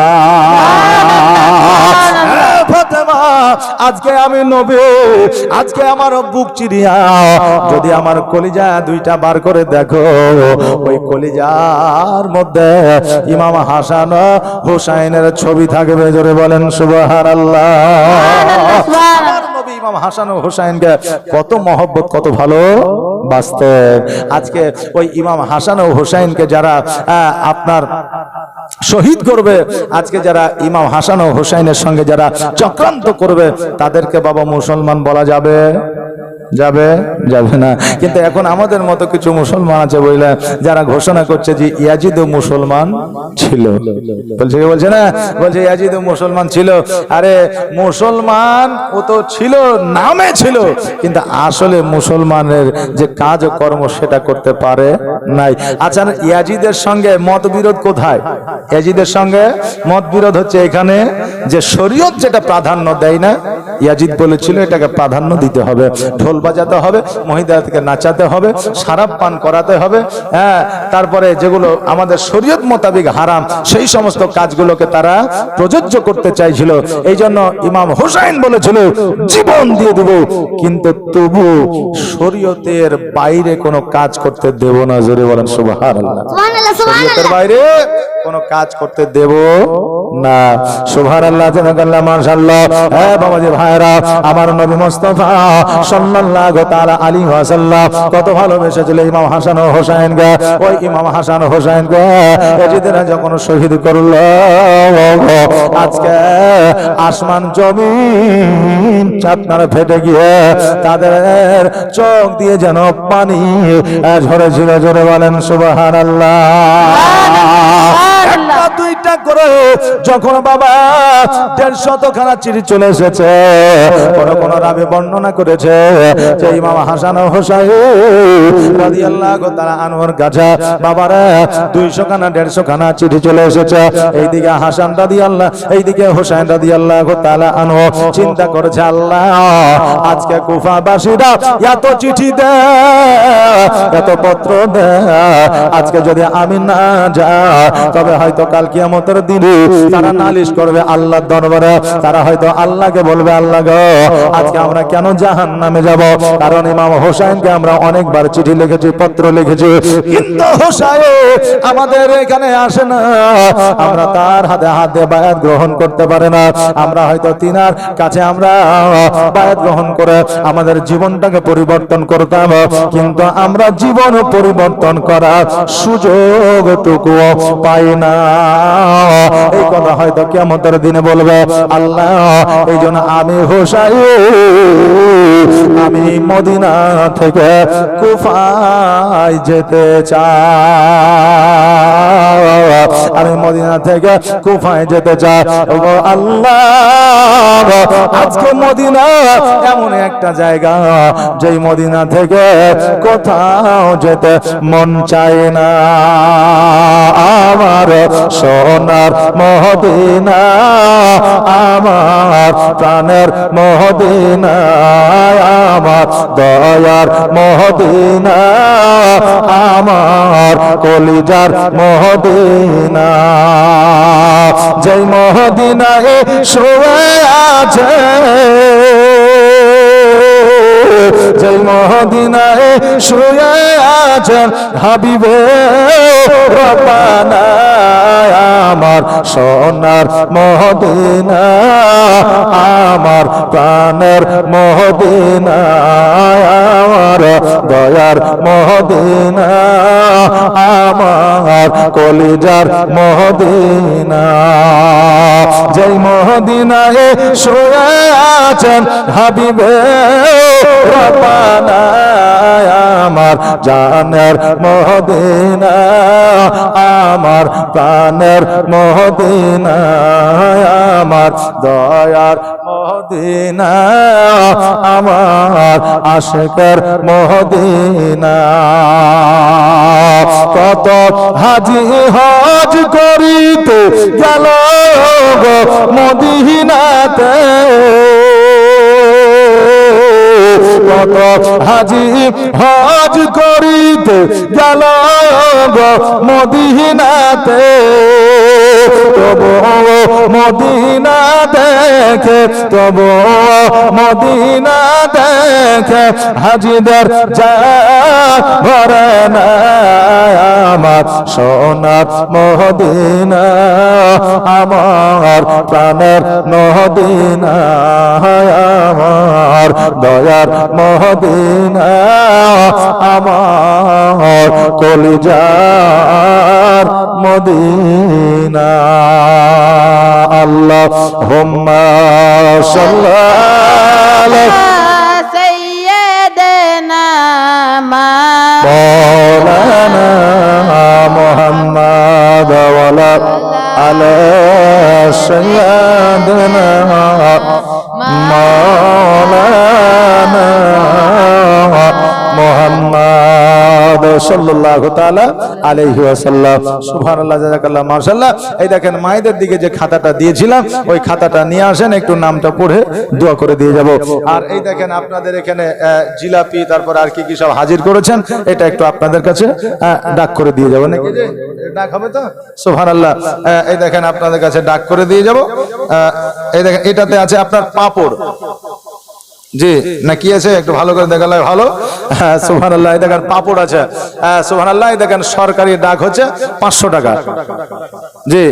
ফাতেমা আজকে আমি নবী, আজকে আমার বুক চিরিয়া যদি আমার কলিজা দুইটা বার করে দেখো, ওই কলিজার মধ্যে ইমাম হাসান ও হোসেনের ছবি থাকবে, জোরে বলেন সুবহানাল্লাহ। আমার নবী ইমাম হাসান ও হোসেনকে কত মহব্বত, কত ভালো বাস্তব। আজকে ওই ইমাম হাসান ও হোসেনকে যারা আপনার শহীদ করবে, আজকে যারা ইমাম হাসান ও হোসেনের সঙ্গে যারা চক্রান্ত করবে, তাদেরকে বাবা মুসলমান বলা যাবে? যাবে না। কিন্তু এখন আমাদের মতো কিছু মুসলমান আছে বইলা, যারা ঘোষণা করছে যে ইয়াজিদও মুসলমান ছিল। বলছে না, বলছে ইয়াজিদও মুসলমান ছিল। আরে মুসলমান ও তো ছিল, নামে ছিল, কিন্তু আসলে মুসলমানের যে কাজ ও কর্ম সেটা করতে পারে নাই। আচ্ছা, ইয়াজিদের সঙ্গে মতবিরোধ কোথায়? ইয়াজিদের সঙ্গে মতবিরোধ হচ্ছে এখানে যে শরীয়ত যেটা প্রাধান্য দেয় না, ইয়াজিদ বলেছিল এটাকে প্রাধান্য দিতে হবে, ঢোল বাজাতে হবে, মহিলাদেরকে নাচাতে হবে, শরাব পান করাতে হবে, হ্যাঁ, তারপরে যেগুলো আমাদের শরীয়ত মোতাবেক হারাম সেই সমস্ত কাজগুলোকে তারা প্রযোজ্য করতে চাইছিল। এই জন্য ইমাম হোসেন বলেছিল জীবন দিয়ে দেব, কিন্তু তবু শরীয়তের বাইরে কোনো কাজ করতে দেব না, জোরে বলেন সুবহানাল্লাহ। শরীয়তের বাইরে কোনো কাজ করতে দেব না, সুবহানাল্লাহ, জানাকাল্লাহ, মাশাআল্লাহ। হ্যাঁ বাবাজি ভাইরা, আমার নবী মুস্তাফা সাল্লাল্লাহু তাআলা আলাইহি ওয়াসাল্লাম কত ভালোবেসেছিল ইমাম হাসান ও হোসেনকে। ওই ইমাম হাসান ও হোসেনকে এজিদেরা যখন শহীদ করল, আজকে আসমান জমিন আপনার ফেটে গিয়ে তাদের চোখ দিয়ে যেন পানি ঝরেছিল, জোরে বলেন সুবহানাল্লাহ। একটা দুইটা করে যখন বাবা 150 খানা চিঠি চলে এসেছে, কোন কোন রাবি বর্ণনা করেছে যে ইমাম হাসান ও হোসাইন রাদিয়াল্লাহু তাআলা আনহুর কাছে বাবারা 200 খানা 150 খানা চিঠি চলে এসেছে। এইদিকে হাসান রাদিয়াল্লাহ, এইদিকে হোসাইন রাদিয়াল্লাহু তাআলা আনহু চিন্তা করেছে, আল্লাহ আজকে কুফাবাসীরা এত চিঠি দেয়, এত পত্র দেয়, আজকে যদি আমি না যাই তবে হয়তো কাল কিয়ামতের দিনে তারা নালিশ করবে আল্লাহর দরবারে। তারা হয়তো আল্লাহকে বলবে, আল্লাহ গো আজকে আমরা কেন জাহান্নামে যাব? কারণ ইমাম হোসেনকে আমরা অনেকবার চিঠি লিখেছি, পত্র লিখেছি, কিন্তু হোসেন আমাদের এখানে আসে না, আমরা তার হাতে হাত দিয়ে বায়াত গ্রহণ করতে পারে না। আমরা হয়তো তিনার কাছে আমরা বায়াত গ্রহণ করে আমাদের জীবনটাকে পরিবর্তন করতাম, কিন্তু আমরা জীবন পরিবর্তন করার সুযোগটুকু পাই না। এই কথা হয়তো কিয়ামতের দিনে বলবে আল্লাহ। এই জন্য আমি হোসাইন, আমি মদিনা থেকে কুফায় যেতে চাই, আমি মদিনা থেকে কুফায় যেতে চাই। ও আল্লাহ, আজকে মদিনা এমন একটা জায়গা যেই মদিনা থেকে কোথাও যেতে মন চায় না। আমার সোনার মদিনা, আমার প্রাণের মদিনা, আমার দয়ার মদিনা, আমার কলিজার মদিনা, যেই মদিনায় শুয়ে আছে, যেই মদিনায় শুয়ে আছেন হাবিবে রব্বানা, আমার সোনার মদিনা, আমার প্রাণের মদিনা, আমার দয়ার মদিনা, আমার কলিজার মদিনা, যেই মদিনায় শুয়ে আছেন হাবিবে রব্বানা, আমার জানের মদিনা, আমার প্রাণের মদিনা, আমার দয়ার মদিনা, আমার আশিকের মদিনা। কত হাজি হজ করিতে গেল গো মদিনাতে, কত হাজি হজ করিতে গেল গো মদিনাতে, তবু মদিনা দেখে, তবু মদিনা দেখে হাজিদের যা ভরে না। আমার সোনার মদিনা, আমার প্রাণের মদিনা, আমার দয়ার মদিনা, আমার কলিজার মদিনা। আল্লাহুম্মা সাল্লি সাইয়্যিদিনা মাওলানা মুহাম্মদ ওয়া আলা সাইয়্যিদিনা মাওলানা মুহাম্মদ সাল্লাল্লাহু তাআলা আলাইহি ওয়াসাল্লাম। সুবহানাল্লাহ, জাযাকাল্লাহ, মাশাআল্লাহ। এই দেখেন মায়েদের দিকে যে খাতাটা দিয়েছিলাম, ওই খাতাটা নিয়ে আসেন, একটু নামটা পড়ে দোয়া করে দিয়ে যাব। আর এই দেখেন আপনাদের এখানে জিলাপি, তারপর আর কি কি সব হাজির করেছেন, এটা একটু আপনাদের কাছে ডাক করে দিয়ে যাব নাকি? যে ডাক হবে তো? সুবহানাল্লাহ। এই দেখেন আপনাদের কাছে ডাক করে দিয়ে যাব। এই দেখেন এটাতে আছে আপনার পাপড়, জি না কি আছে একটু ভালো করে দেখালে ভালো। সুবহানাল্লাহ। এই দেখেন পাপড় আছে, সুবহানাল্লাহ। এই দেখেন সরকারি ডাক হচ্ছে 500 টাকা, জি।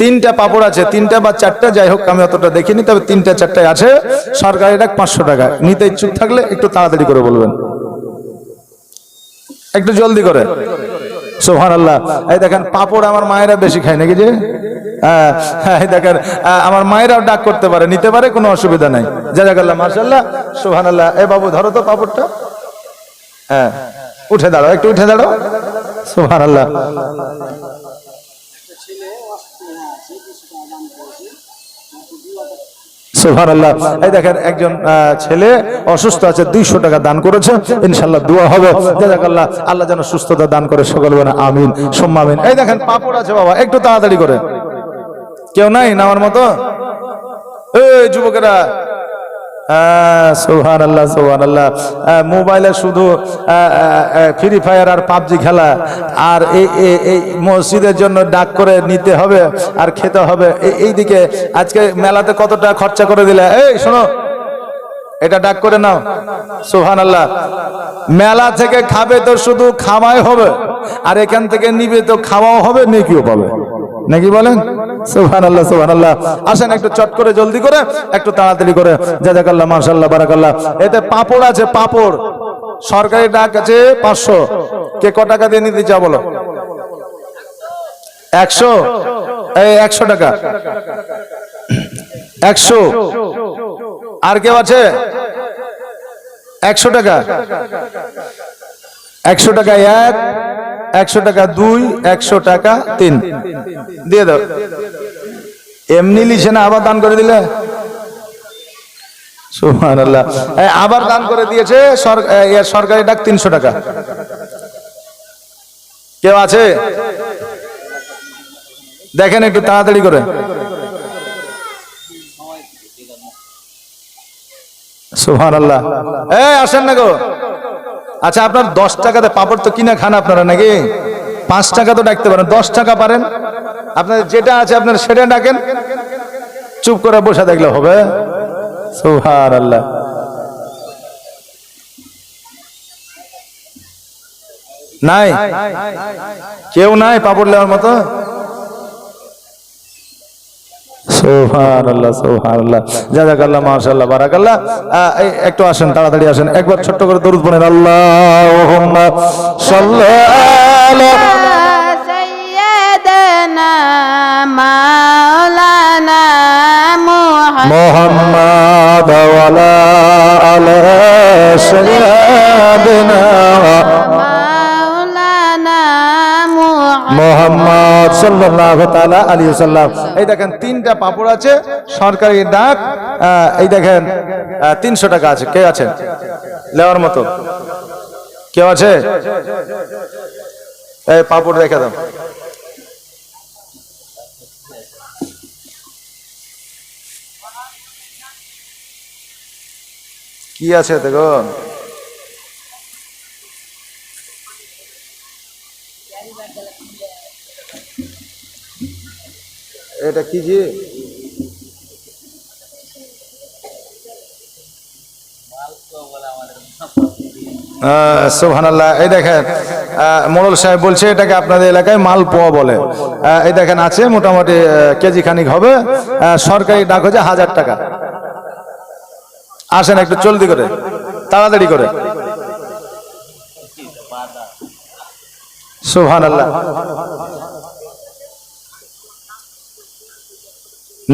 3টা পাপড় আছে, 3টা বা 4টা, যাই হোক আমি অতটা দেখিনি, তবে 3টা 4টাই আছে। সরকারি ডাক 500 টাকা। নিতে ইচ্ছুক থাকলে একটু তাড়াতাড়ি করে বলবেন, একটু জলদি করে। সুবহানাল্লাহ। এই দেখেন পাপড় আমার মায়েরা বেশি খায় নাকি? যে এই দেখেন আমার মায়েরাও ডাক করতে পারে, নিতে পারে, কোনো অসুবিধা নাই। জাযাকাল্লাহ, মাশাআল্লাহ, সুবহানাল্লাহ। এ বাবু ধরো তো পাপড়টা, উঠে দাঁড়াও, একটু উঠে দাঁড়াও। সুবহানাল্লাহ। সুবহানাল্লাহ। এই দেখেন একজন ছেলে অসুস্থ আছে, 200 টাকা দান করেছে, ইনশাআল্লাহ দোয়া হবে। জাযাকাল্লাহ, আল্লাহ যেন সুস্থতা দান করে, সকল বলেন আমিন সুম্মা আমিন। এই দেখেন পাপড় আছে বাবা, একটু তাড়াতাড়ি করে। কেউ নাই নামার মতো? এই যুবকেরা, সুবহানাল্লাহ সুবহানাল্লাহ। মোবাইলে শুধু ফ্রি ফায়ার আর পাবজি খেলা, আর এই মসজিদের জন্য ডাক করে নিতে হবে আর খেতে হবে। এইদিকে আজকে মেলাতে কত টাকা খরচা করে দিলে, এই শোনো, এটা ডাক করে নাও। সুবহানাল্লাহ। মেলা থেকে খাবে তো শুধু খাওয়াই হবে, আর এখান থেকে নিবে তো খাওয়াও হবে, নেকিও পাবে, নাকি বলেন? সুবহানাল্লাহ সুবহানাল্লাহ। আসেন একটু চট করে, জলদি করে, একটু তাড়াতাড়ি করে। জাযাকাল্লাহ, মাশাআল্লাহ, বারাকাল্লাহ। এতে পাপড় আছে, পাপড়। সরকারি ডাক আছে 500। কে ক টাকা দিয়ে নিতে চাও বলো? 100। এই 100 টাকা, 100। আর কেউ আছে? 100 টাকা, 100 টাকা 1, 100 টাকা 2, 100 টাকা 3 দিয়ে দাও। এমনি লিখে না, আবার দান করে দিলে। সুবহানাল্লাহ। আবার দান করে দিয়েছে সরকারি ডাক 300 টাকা। কেউ আছে? দেখেন একটু তাড়াতাড়ি করে। সুবহানাল্লাহ। এই আসেন না গো। আচ্ছা, আপনার 10 টাকাতে পাপড় তো কিনা খান আপনারা, নাকি? 5 টাকা তো ডাকতে পারেন, 10 টাকা পারেন? আপনাদের যেটা আছে আপনারা সেটা ডাকেন, চুপ করে বসে দেখলে হবে। সুবহানাল্লাহ। নাই, কেউ নাই পাপড় নেওয়ার মতো? সুবহানাল্লাহ সুবহানাল্লাহ। জাযাকাল্লাহ, মাশাআল্লাহ, বারাকাল্লাহ। একটু আসেন, তাড়াতাড়ি আসেন। একবার ছোট্ট করে দরুদ পড়েন। আল্লাহুম্মা সাল্লি আলা সাইয়্যিদিনা মাওলানা মুহাম্মদ ওয়া আলা আলি সাইয়্যিদিনা মুহাম্মদ সাল্লাল্লাহু তাআলা আলাইহি ওয়াসাল্লাম। এই দেখেন 3টা পাপড় আছে, সরকারি ডাক। এই দেখেন 300 টাকা আছে। কে আছে নেওয়ার মতো? কেউ আছে? এই পাপড় রেখে দাও। কি আছে দেখো? এটা কি জি? সুবহানাল্লাহ। এই দেখেন মোড়ল সাহেব বলছে এটাকে আপনাদের এলাকায় মালপোয়া বলে। এই দেখেন আছে, মোটামুটি কেজি খানিক হবে। সরকারি ডাক হচ্ছে 1000 টাকা। আসেন একটু জলদি করে, তাড়াতাড়ি করে। সুবহানাল্লাহ।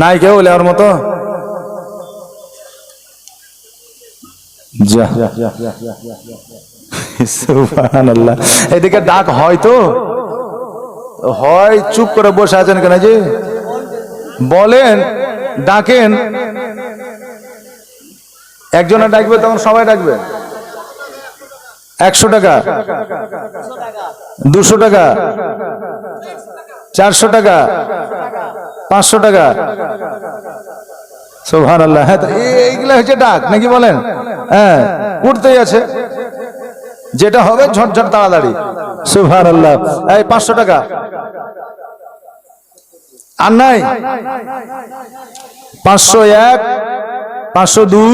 নাই কেউ নেওয়ার মতো? সুবহানাল্লাহ। এদিকে ডাক হয় তো হয়, চুপ করে বসে আছেন কেন? যে বলেন, ডাকেন। একজনে ডাকবে তখন সবাই ডাকবে। 100 টাকা, 200 টাকা, 400 টাকা, 500 টাকা। সুবহানাল্লাহ। হ্যাঁ, এইগুলা হচ্ছে ডাক, নাকি বলেন? হ্যাঁ, উঠতেই আছে, যেটা হবে ঝটঝট তাড়াতাড়ি। সুবহানাল্লাহ। এই 500 টাকা আর নাই? 501, 502,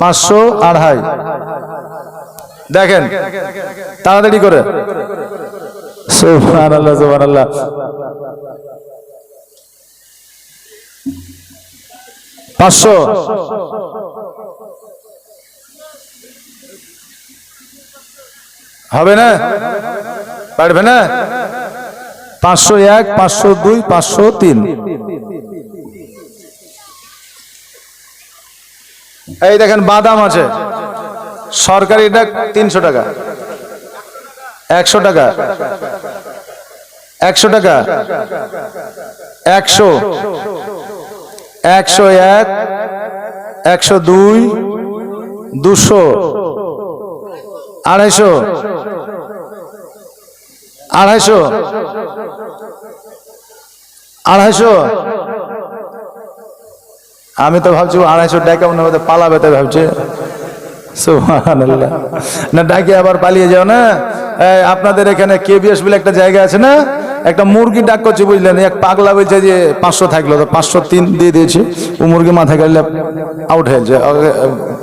500, 250। দেখেন তাড়াতাড়ি করে। সুবহানাল্লাহ সুবহানাল্লাহ। 500 হবে না? পারবে না? 501, 502, 503। এই দেখেন বাদাম আছে, সরকারি ডাক 300 টাকা, 100 টাকা, 100 টাকা, 100, 101, 102, 200, 250, 250, 250। আমি তো ভাবছি 250 টাকা মনে হয় পালাবে, তাই ভাবছি। সুবহানাল্লাহ। না ডাকে আবার পালিয়ে যাও না। আপনাদের এখানে কেবিএস বলে একটা জায়গা আছে না, একটা মুরগি ডাক করছে বুঝলেন, এক পাগলা বলছে যে 500 থাকলো, তো 503 দিয়ে দিয়েছি। ও মুরগি মাথা গেলে আউট হয়ে যায়।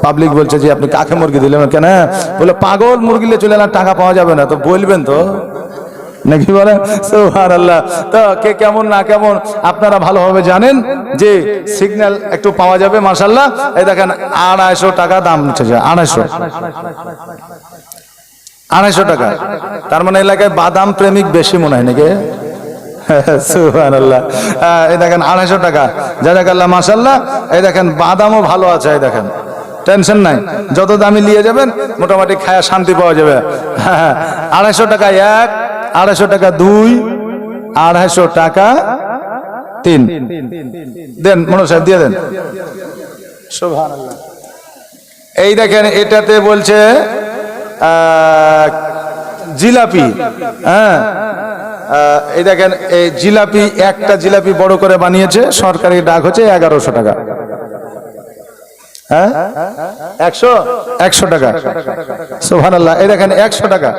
পাবলিক বলছে যে আপনি কাকে মুরগি দিলেন কেন? বলে পাগল মুরগি নিয়ে চলে এলাম, টাকা পাওয়া যাবে না। তো বলবেন তো নাকি বলেন? সুবহানাল্লাহ। তো কে কেমন না কেমন আপনারা ভালোভাবে জানেন যে সিগন্যাল একটু পাওয়া যাবে মাশাআল্লাহ। এই দেখেন 250 টাকা দাম নিচ্ছে, 250 টাকা। তার মানে এলাকায় বাদাম প্রেমিক বেশি মনে হয় নাকি? সুবহানাল্লাহ। এই দেখেন 250 টাকা, জাযাকাল্লাহ মাশাআল্লাহ। এই দেখেন বাদামও ভালো আছে, এই দেখেন টেনশন নাই, যত দামি নিয়ে যাবেন মোটামুটি খায়া শান্তি পাওয়া যাবে। 250 টাকা 1, 250 টাকা 2, 250 টাকা 3 দেন মনোজ সাহেব, দিয়ে দেন। সুবহানাল্লাহ। এই দেখেন এটাতে বলছে জিলাপি। হ্যাঁ, এই দেখেন এই জিলাপি, একটা জিলাপি বড় করে বানিয়েছে, সরকারি ডাক হচ্ছে 1100 টাকা। হ্যাঁ, 100 টাকা। সুবহানাল্লাহ। এই দেখেন 100 টাকা,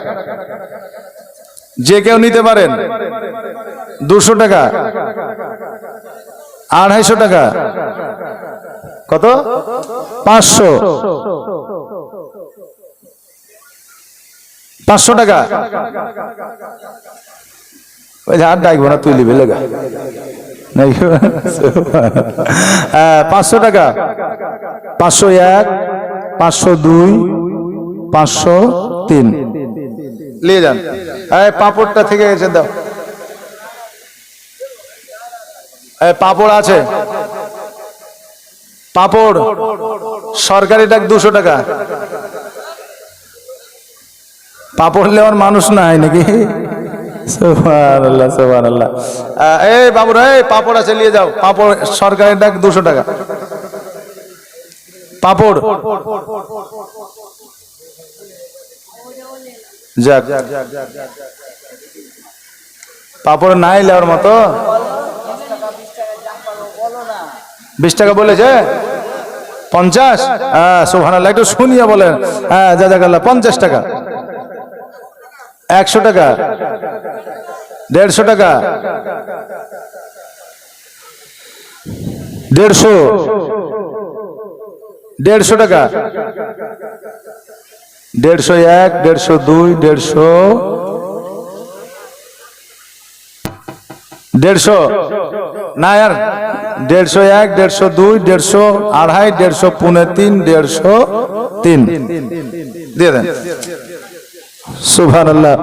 যে কেউ নিতে পারেন। 200 টাকা, 250 টাকা, কত? 500, 500 টাকা। ওই যে আর ডাকবো না, তুই লিবি লেগা। 500 টাকা, 501, 502, 503 নিয়ে যান। পাঁপড়টা থেকে গেছে, দাও। পাঁপড় আছে, পাঁপড় সরকারি ডাক 200 টাকা। পাঁপড় নেওয়ার মানুষ নাই নাকি? সুবহানাল্লাহ, সুবহানাল্লাহ। এই বাবুরা, এই পাঁপড় আছে, নিয়ে যাও। পাঁপড় সরকারি ডাক 200 টাকা। পাঁপড় যাক, পাঁপড় নাই নেওয়ার মতো। 20 টাকা বলেছে, 50। সুবহানাল্লাহ, একটু শুনিয়ে বলেন। হ্যাঁ, জাযাকাল্লাহ। 50 টাকা, 100 টাকা, 150 টাকা, 150, 150 টাকা, 151, 152, 150 না यार, 151, 152, 150, 250, 150, 3, দিয়ে দেন। সুবহানাল্লাহ,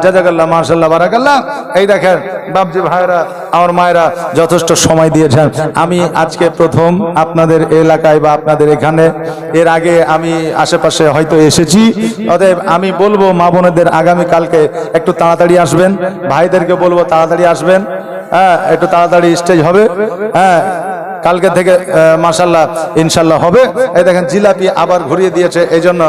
জাযাকাল্লাহ, মাশাআল্লাহ, বারাকাল্লাহ। এই দেখেন বাবজি ভাইরা, আমার মায়েরা যথেষ্ট সময় দিয়েছেন। আমি আজকে প্রথম আপনাদের এলাকায় বা আপনাদের এখানে, এর আগে আমি আশেপাশে হয়তো এসেছি। অতএব আমি বলবো মা বোনেদের আগামী কালকে একটু তাড়াতাড়ি আসবেন, ভাইদেরকে বলবো তাড়াতাড়ি আসবেন। হ্যাঁ, একটু তাড়াতাড়ি স্টেজ হবে। হ্যাঁ, কালকে থেকে মাশাআল্লাহ ইনশাআল্লাহ হবে। এই দেখেন জিলাপি আবার ঘুরিয়ে দিয়েছে, এই জন্য